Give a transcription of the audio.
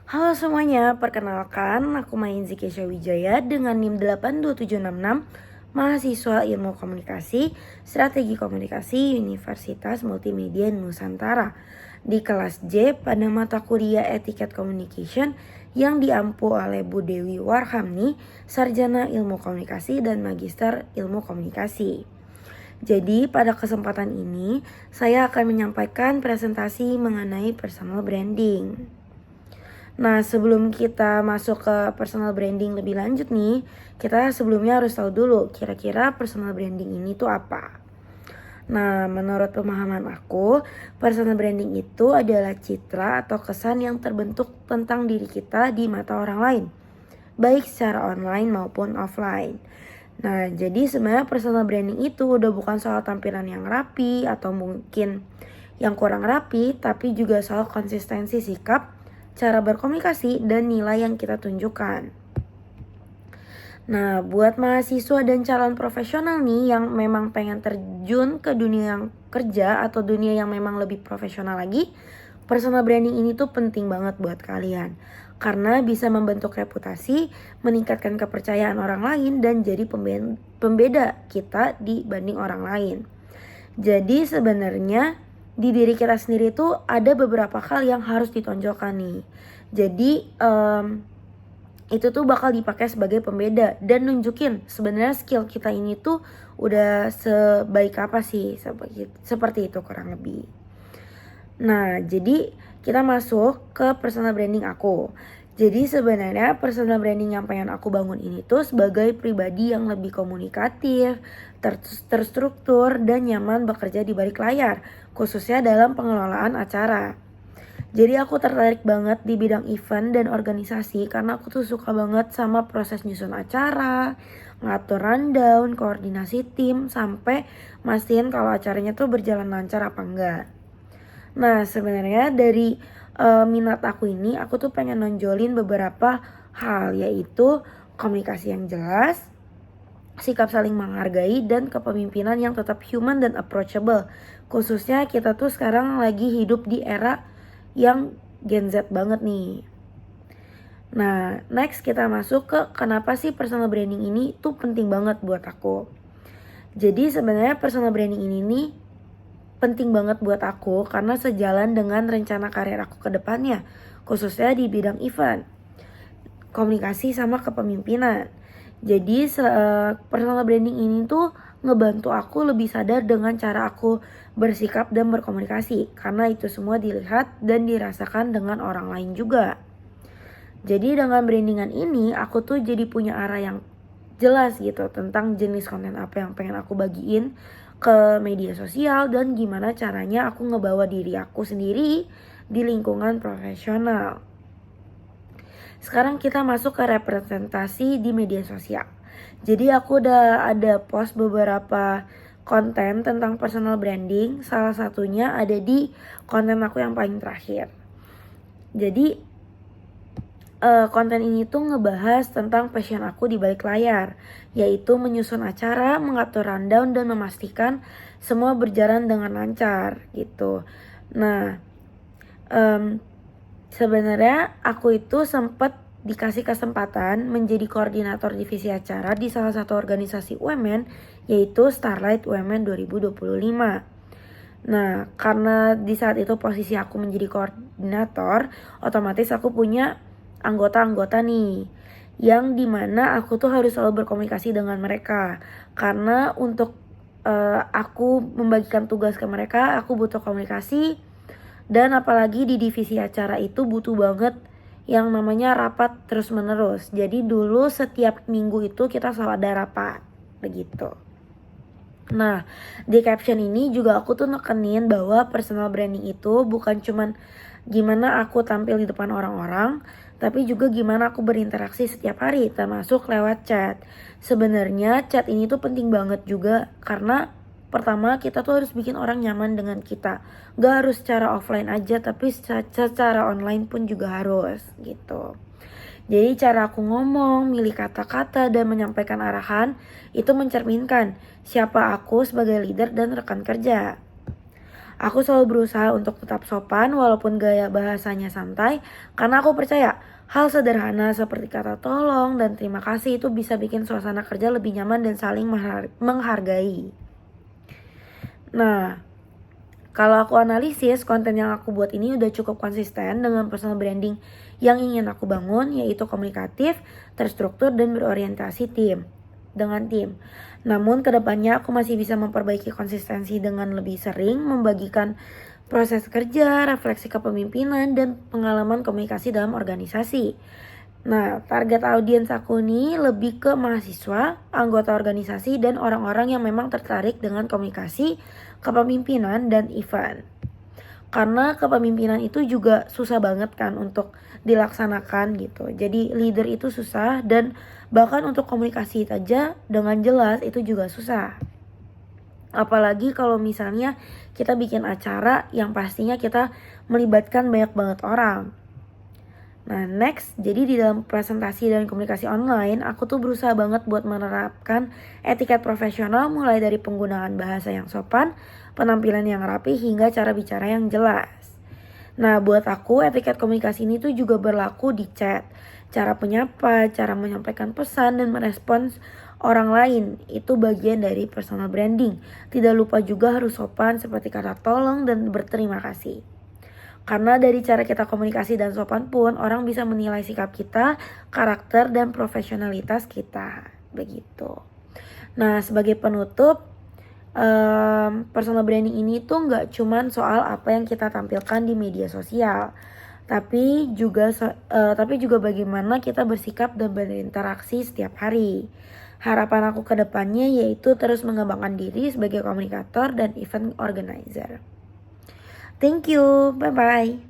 Halo semuanya, perkenalkan aku Mainzi Kesha Wijaya dengan NIM 82766, mahasiswa Ilmu Komunikasi, Strategi Komunikasi Universitas Multimedia Nusantara di kelas J pada mata kuliah Etiquette Communication yang diampu oleh Bu Dewi Warhamni, Sarjana Ilmu Komunikasi dan Magister Ilmu Komunikasi. Jadi pada kesempatan ini saya akan menyampaikan presentasi mengenai personal branding. Nah, sebelum kita masuk ke personal branding lebih lanjut nih, kita sebelumnya harus tahu dulu kira-kira personal branding ini tuh apa. Nah, menurut pemahaman aku, personal branding itu adalah citra atau kesan yang terbentuk tentang diri kita di mata orang lain, baik secara online maupun offline. Nah, jadi sebenarnya personal branding itu udah bukan soal tampilan yang rapi atau mungkin yang kurang rapi, tapi juga soal konsistensi sikap, cara berkomunikasi, dan nilai yang kita tunjukkan. Nah, buat mahasiswa dan calon profesional nih yang memang pengen terjun ke dunia yang kerja atau dunia yang memang lebih profesional lagi, personal branding ini tuh penting banget buat kalian. Karena bisa membentuk reputasi, meningkatkan kepercayaan orang lain, dan jadi pembeda kita dibanding orang lain. Jadi sebenarnya di diri kita sendiri tuh ada beberapa hal yang harus ditonjolkan nih. Jadi itu tuh bakal dipakai sebagai pembeda dan nunjukin sebenarnya skill kita ini tuh udah sebaik apa sih, seperti itu kurang lebih. Nah, jadi kita masuk ke personal branding aku. Jadi sebenarnya personal branding yang pengen aku bangun ini tuh sebagai pribadi yang lebih komunikatif, terstruktur, dan nyaman bekerja di balik layar, khususnya dalam pengelolaan acara. Jadi aku tertarik banget di bidang event dan organisasi karena aku tuh suka banget sama proses nyusun acara, ngatur rundown, koordinasi tim, sampai mastiin kalau acaranya tuh berjalan lancar apa enggak. Nah, sebenarnya dari minat aku ini, aku tuh pengen nonjolin beberapa hal, yaitu komunikasi yang jelas, sikap saling menghargai, dan kepemimpinan yang tetap human dan approachable. Khususnya kita tuh sekarang lagi hidup di era yang Gen Z banget nih. Nah, next kita masuk ke kenapa sih personal branding ini tuh penting banget buat aku. Jadi sebenarnya personal branding ini nih penting banget buat aku karena sejalan dengan rencana karir aku ke depannya, khususnya di bidang event, komunikasi sama kepemimpinan. Jadi personal branding ini tuh ngebantu aku lebih sadar dengan cara aku bersikap dan berkomunikasi, karena itu semua dilihat dan dirasakan dengan orang lain juga. Jadi dengan brandingan ini aku tuh jadi punya arah yang jelas gitu tentang jenis konten apa yang pengen aku bagiin ke media sosial dan gimana caranya aku ngebawa diri aku sendiri di lingkungan profesional. Sekarang kita masuk ke representasi di media sosial. Jadi aku udah ada post beberapa konten tentang personal branding. Salah satunya ada di konten aku yang paling terakhir. Jadi konten ini tuh ngebahas tentang passion aku di balik layar, yaitu menyusun acara, mengatur rundown, dan memastikan semua berjalan dengan lancar gitu. Nah, sebenarnya aku itu sempat dikasih kesempatan menjadi koordinator divisi acara di salah satu organisasi UMN, yaitu Starlight UMN 2025. Nah, karena di saat itu posisi aku menjadi koordinator, otomatis aku punya anggota-anggota nih, yang dimana aku tuh harus selalu berkomunikasi dengan mereka. Karena untuk aku membagikan tugas ke mereka, aku butuh komunikasi. Dan apalagi di divisi acara itu butuh banget yang namanya rapat terus menerus. Jadi dulu setiap minggu itu kita selalu ada rapat, begitu. Nah, di caption ini juga aku tuh nekenin bahwa personal branding itu bukan cuman gimana aku tampil di depan orang-orang, tapi juga gimana aku berinteraksi setiap hari, termasuk lewat chat. Sebenarnya chat ini tuh penting banget juga karena pertama kita tuh harus bikin orang nyaman dengan kita. Gak harus secara offline aja, tapi secara online pun juga harus gitu. Jadi cara aku ngomong, milih kata-kata, dan menyampaikan arahan itu mencerminkan siapa aku sebagai leader dan rekan kerja. Aku selalu berusaha untuk tetap sopan walaupun gaya bahasanya santai, karena aku percaya hal sederhana seperti kata tolong dan terima kasih itu bisa bikin suasana kerja lebih nyaman dan saling menghargai. Nah, kalau aku analisis, konten yang aku buat ini udah cukup konsisten dengan personal branding yang ingin aku bangun, yaitu komunikatif, terstruktur, dan berorientasi dengan tim. Namun kedepannya aku masih bisa memperbaiki konsistensi dengan lebih sering membagikan proses kerja, refleksi kepemimpinan, dan pengalaman komunikasi dalam organisasi. Nah, target audiens aku nih lebih ke mahasiswa, anggota organisasi, dan orang-orang yang memang tertarik dengan komunikasi, kepemimpinan, dan event. Karena kepemimpinan itu juga susah banget kan untuk dilaksanakan gitu. Jadi leader itu susah dan bahkan untuk komunikasi aja dengan jelas itu juga susah. Apalagi kalau misalnya kita bikin acara yang pastinya kita melibatkan banyak banget orang. Nah next, jadi di dalam presentasi dan komunikasi online, aku tuh berusaha banget buat menerapkan etiket profesional mulai dari penggunaan bahasa yang sopan, penampilan yang rapi, hingga cara bicara yang jelas. Nah buat aku etiket komunikasi ini tuh juga berlaku di chat. Cara menyapa, cara menyampaikan pesan, dan merespons orang lain itu bagian dari personal branding. Tidak lupa juga harus sopan seperti kata tolong dan berterima kasih. Karena dari cara kita komunikasi dan sopan pun orang bisa menilai sikap kita, karakter, dan profesionalitas kita. Begitu. Nah sebagai penutup, personal branding ini tuh nggak cuman soal apa yang kita tampilkan di media sosial, tapi juga bagaimana kita bersikap dan berinteraksi setiap hari. Harapan aku ke depannya yaitu terus mengembangkan diri sebagai komunikator dan event organizer. Thank you, bye-bye.